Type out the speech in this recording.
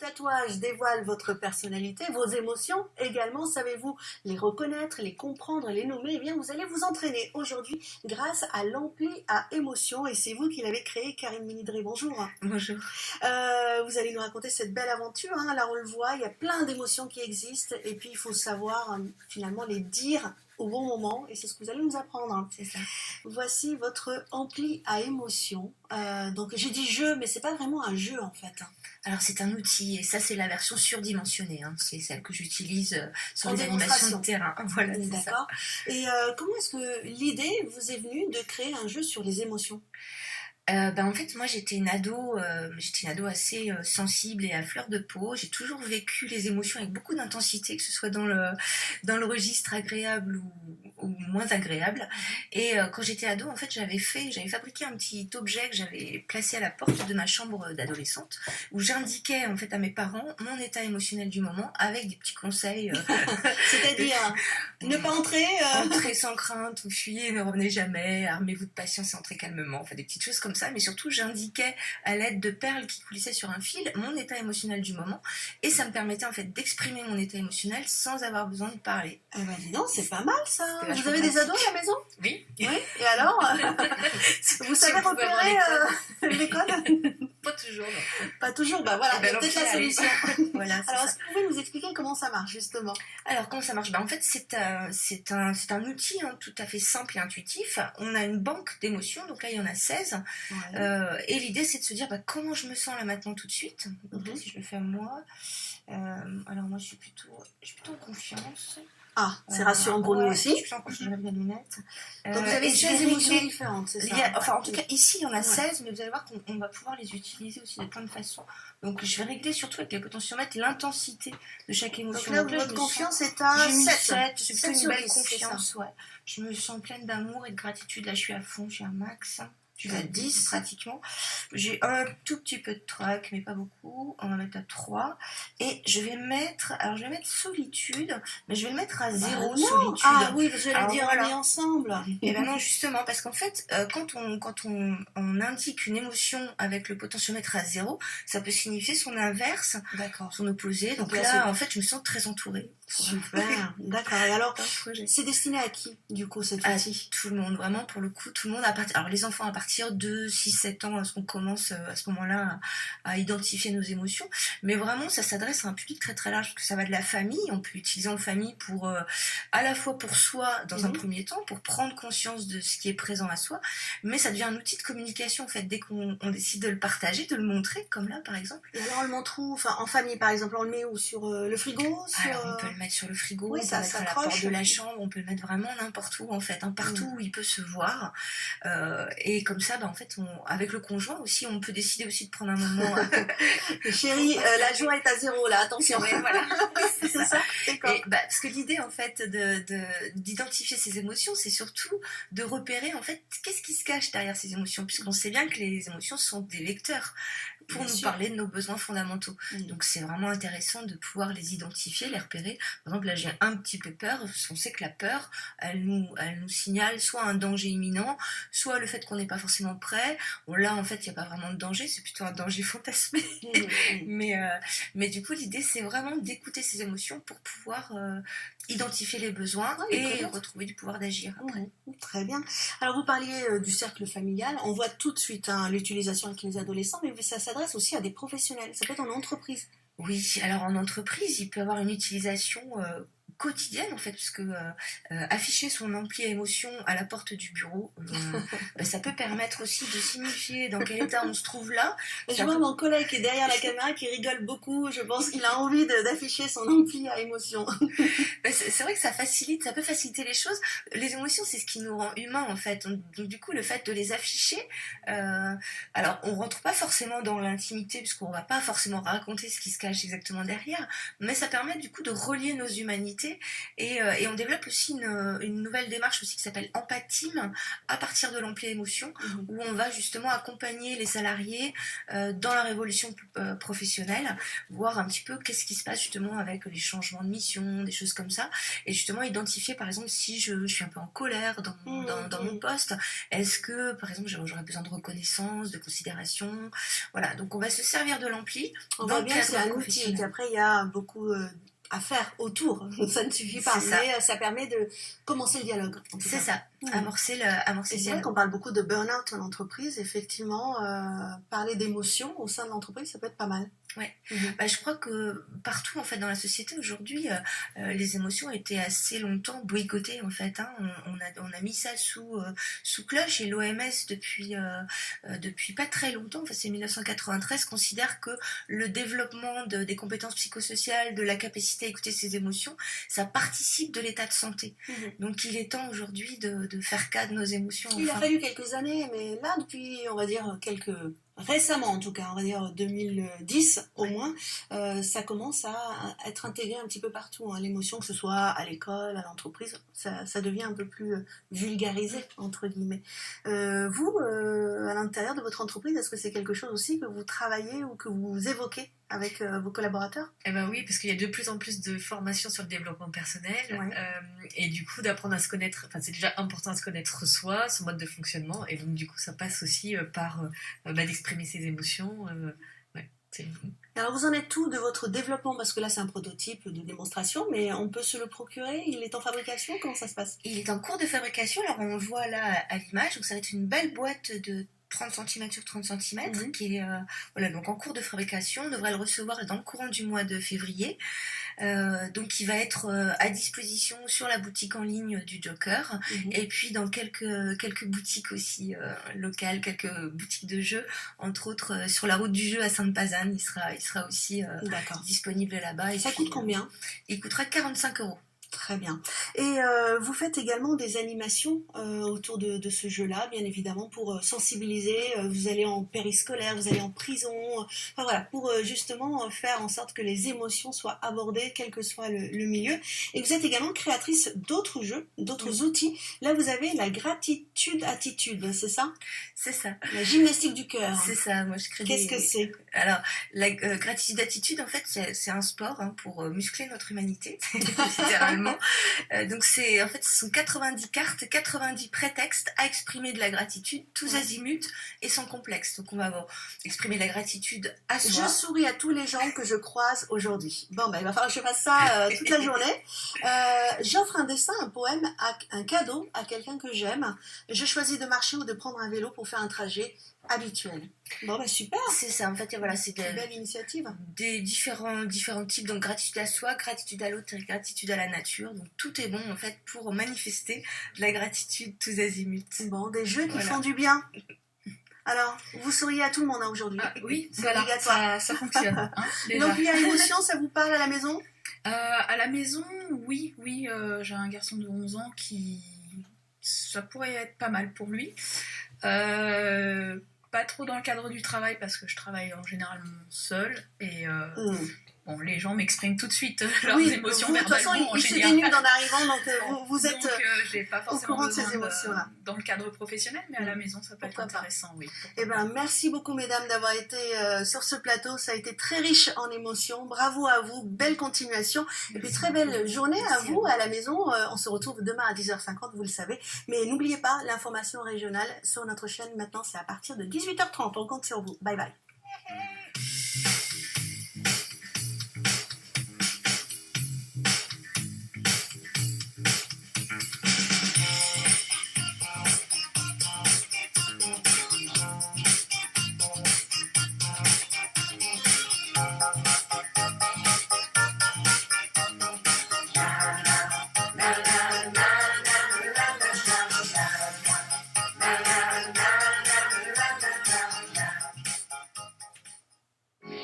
tatouage dévoile votre personnalité, vos émotions également. Savez-vous les reconnaître, les comprendre, les nommer? Eh bien, vous allez vous entraîner aujourd'hui grâce à l'ampli à émotions. Et c'est vous qui l'avez créé, Karine Minidré. Bonjour. Bonjour. Vous allez nous raconter cette belle aventure. Là, on le voit, il y a plein d'émotions qui existent. Et puis, il faut savoir finalement les dire au bon moment. Et c'est ce que vous allez nous apprendre. C'est ça. Voici votre ampli à émotions. Donc, j'ai dit jeu, mais c'est pas vraiment un jeu en fait. Alors c'est un outil et ça c'est la version surdimensionnée, c'est celle que j'utilise sur En les animations démonstration. de terrain. Voilà, c'est ça. D'accord. Et comment est-ce que l'idée vous est venue de créer un jeu sur les émotions? En fait, moi j'étais une ado assez sensible et à fleur de peau. J'ai toujours vécu les émotions avec beaucoup d'intensité, que ce soit dans le registre agréable ou moins agréable. Et quand j'étais ado, en fait, j'avais fabriqué un petit objet que j'avais placé à la porte de ma chambre d'adolescente, où j'indiquais en fait à mes parents mon état émotionnel du moment avec des petits conseils. C'est-à-dire ne pas entrer Entrez sans crainte ou fuyez, ne revenez jamais, armez-vous de patience et entrez calmement, enfin des petites choses comme ça, mais surtout j'indiquais à l'aide de perles qui coulissaient sur un fil mon état émotionnel du moment et ça me permettait en fait d'exprimer mon état émotionnel sans avoir besoin de parler. Eh ben dis donc, c'est pas mal ça. Vous avez pratique. des ados à la maison? Oui. Oui. Et alors vous savez repérer l'école? Pas toujours, non. Pas toujours, bah voilà, ben, peut-être la solution. Voilà, alors est-ce que vous pouvez nous expliquer comment ça marche justement? Alors comment ça marche? En fait c'est un outil tout à fait simple et intuitif. On a une banque d'émotions, donc là il y en a 16. Ouais. Et l'idée c'est de se dire comment je me sens là maintenant tout de suite. Donc là, si je le fais à moi, alors moi je suis plutôt en confiance. Ah, c'est rassurant pour nous aussi. Je suis en confiance, j'avais mes lunettes. Donc vous avez 16 émotions différentes, c'est ça? Enfin en tout cas ici il y en a 16, mais vous allez voir qu'on va pouvoir les utiliser aussi de plein de façons. Donc je vais régler surtout avec les potentiomètres l'intensité de chaque émotion. Donc là votre confiance est à 7. C'est plutôt une belle confiance, ouais. Je me sens pleine d'amour et de gratitude, là je suis à fond, je suis à max. Je suis à 10 pratiquement. J'ai un tout petit peu de trac, mais pas beaucoup. On va mettre à 3. Et je vais mettre solitude, mais je vais le mettre à 0 solitude. Ah oui, je vais le dire, voilà. On est ensemble. Et ben non, justement, parce qu'en fait, quand on indique une émotion avec le potentiomètre à 0, ça peut signifier son inverse, son opposé. Donc là, en fait, je me sens très entourée. Super, d'accord. Et alors, c'est destiné à qui, du coup, cet outil? Tout le monde, vraiment, pour le coup, tout le monde. Alors, les enfants, à partir de 6-7 ans, on commence à ce moment-là à identifier nos émotions. Mais vraiment, ça s'adresse à un public très très large, parce que ça va de la famille. On peut l'utiliser en famille à la fois pour soi, dans un premier temps, pour prendre conscience de ce qui est présent à soi. Mais ça devient un outil de communication, en fait, dès qu'on décide de le partager, de le montrer, comme là, par exemple. Et alors, on le montre où? Enfin, en famille, par exemple, on le met où? Sur le frigo? Alors, on peut le mettre sur le frigo, oui, on peut le mettre à la porte de la chambre, on peut le mettre vraiment n'importe où, en fait, partout où il peut se voir. Et comme ça, en fait, avec le conjoint aussi, on peut décider aussi de prendre un moment. Chérie, la joie est à 0, là, attention. Ouais, voilà. C'est ça. Parce que l'idée, en fait, d'identifier ces émotions, c'est surtout de repérer, en fait, qu'est-ce qui se cache derrière ces émotions, puisqu'on sait bien que les émotions sont des vecteurs pour nous parler de nos besoins fondamentaux. Donc c'est vraiment intéressant de pouvoir les identifier, les repérer. Par exemple, là j'ai un petit peu peur, on sait que la peur, elle nous signale soit un danger imminent, soit le fait qu'on n'est pas forcément prêt. Bon là en fait il n'y a pas vraiment de danger, c'est plutôt un danger fantasmé. Mais du coup l'idée c'est vraiment d'écouter ces émotions pour pouvoir identifier les besoins et retrouver du pouvoir d'agir après. Très bien. Alors vous parliez du cercle familial, on voit tout de suite l'utilisation avec les adolescents, mais ça s'adresse aussi à des professionnels, ça peut être en entreprise. Oui, alors en entreprise, il peut y avoir une utilisation quotidienne en fait, parce que afficher son ampli à émotion à la porte du bureau, ça peut permettre aussi de signifier dans quel état on se trouve là. Je vois mon collègue qui est derrière la caméra qui rigole beaucoup, je pense qu'il a envie d'afficher son ampli à émotion. C'est vrai que ça peut faciliter les choses. Les émotions, c'est ce qui nous rend humains en fait. Donc du coup, le fait de les afficher, alors on rentre pas forcément dans l'intimité puisqu'on va pas forcément raconter ce qui se cache exactement derrière, mais ça permet du coup de relier nos humanités société. Et on développe aussi une nouvelle démarche aussi qui s'appelle Empathime, à partir de l'ampli-émotion, où on va justement accompagner les salariés dans la révolution professionnelle, voir un petit peu qu'est-ce qui se passe justement avec les changements de mission, des choses comme ça, et justement identifier par exemple si je suis un peu en colère dans mon poste, est-ce que par exemple j'aurais besoin de reconnaissance, de considération, voilà, donc on va se servir de l'ampli. On voit bien que c'est un outil et qu'après il y a beaucoup à faire autour, ça ne suffit pas, mais ça permet de commencer le dialogue. C'est ça, amorcer le et c'est vrai qu'on parle beaucoup de burn-out en entreprise, effectivement, parler d'émotions au sein de l'entreprise, ça peut être pas mal. Ouais. Je crois que partout en fait dans la société aujourd'hui, les émotions étaient assez longtemps boycottées en fait. Hein. On a mis ça sous cloche et l'OMS depuis pas très longtemps, enfin c'est 1993, considère que le développement des compétences psychosociales, de la capacité à écouter ses émotions, ça participe de l'état de santé. Donc il est temps aujourd'hui de faire cas de nos émotions. Il a fallu quelques années, mais là depuis on va dire récemment en tout cas, on va dire 2010 au moins, ça commence à être intégré un petit peu partout, hein, l'émotion, que ce soit à l'école, à l'entreprise, ça devient un peu plus vulgarisé, entre guillemets. Vous, à l'intérieur de votre entreprise, est-ce que c'est quelque chose aussi que vous travaillez ou que vous évoquez avec vos collaborateurs? Eh ben oui, parce qu'il y a de plus en plus de formations sur le développement personnel, et du coup d'apprendre à se connaître, enfin c'est déjà important à se connaître soi, son mode de fonctionnement, et donc du coup ça passe aussi par d'exprimer ses émotions. Alors vous en êtes où de votre développement? Parce que là c'est un prototype de démonstration, mais on peut se le procurer? Il est en fabrication? Comment ça se passe? Il est en cours de fabrication, alors on le voit là à l'image, donc ça va être une belle boîte de 30 cm sur 30 cm qui est donc en cours de fabrication. On devrait le recevoir dans le courant du mois de février. Donc il va être à disposition sur la boutique en ligne du Joker et puis dans quelques boutiques aussi locales, quelques boutiques de jeux, entre autres sur la route du jeu à Sainte-Pazanne. Il sera aussi disponible là-bas. Et ça coûte combien? Il coûtera 45 €. Très bien. Et vous faites également des animations autour de ce jeu-là, bien évidemment, pour sensibiliser. Vous allez en périscolaire, vous allez en prison, enfin voilà, pour justement faire en sorte que les émotions soient abordées, quel que soit le milieu. Et vous êtes également créatrice d'autres jeux, d'autres outils. Là, vous avez la gratitude-attitude, c'est ça? C'est ça. La gymnastique du cœur. C'est ça. Moi, je crée Qu'est-ce que c'est? Alors, la gratitude-attitude, en fait, c'est un sport pour muscler notre humanité, littéralement. Donc ce sont 90 cartes, 90 prétextes à exprimer de la gratitude, tous azimuts et sans complexe. Donc on va exprimer de la gratitude à soi. Je souris à tous les gens que je croise aujourd'hui. Bon, il va falloir que je fasse ça toute la journée. J'offre un dessin, un poème, un cadeau à quelqu'un que j'aime. Je choisis de marcher ou de prendre un vélo pour faire un trajet habituel. Bon, super. C'est ça, en fait, voilà, c'est une belle initiative. Des différents types, donc gratitude à soi, gratitude à l'autre et gratitude à la nature. Donc tout est bon, en fait, pour manifester de la gratitude tous azimuts. Bon, des jeux qui font du bien. Alors, vous souriez à tout le monde aujourd'hui. Oui, c'est obligatoire. Ça fonctionne. Hein, donc, il y a émotion, ça vous parle à la maison? À la maison, oui. J'ai un garçon de 11 ans ça pourrait être pas mal pour lui. Pas trop dans le cadre du travail parce que je travaille en général seule et bon, les gens m'expriment tout de suite leurs émotions verbalement. De toute façon, ils se dénudent en arrivant, donc vous êtes j'ai pas forcément au courant de ces émotions-là. Dans le cadre professionnel, mais à la maison, ça peut être intéressant, oui. Eh ben, merci beaucoup, mesdames, d'avoir été sur ce plateau. Ça a été très riche en émotions. Bravo à vous, belle continuation. Et puis, très belle journée à vous, à la maison. On se retrouve demain à 10h50, vous le savez. Mais n'oubliez pas, l'information régionale sur notre chaîne, maintenant, c'est à partir de 18h30. On compte sur vous. Bye bye.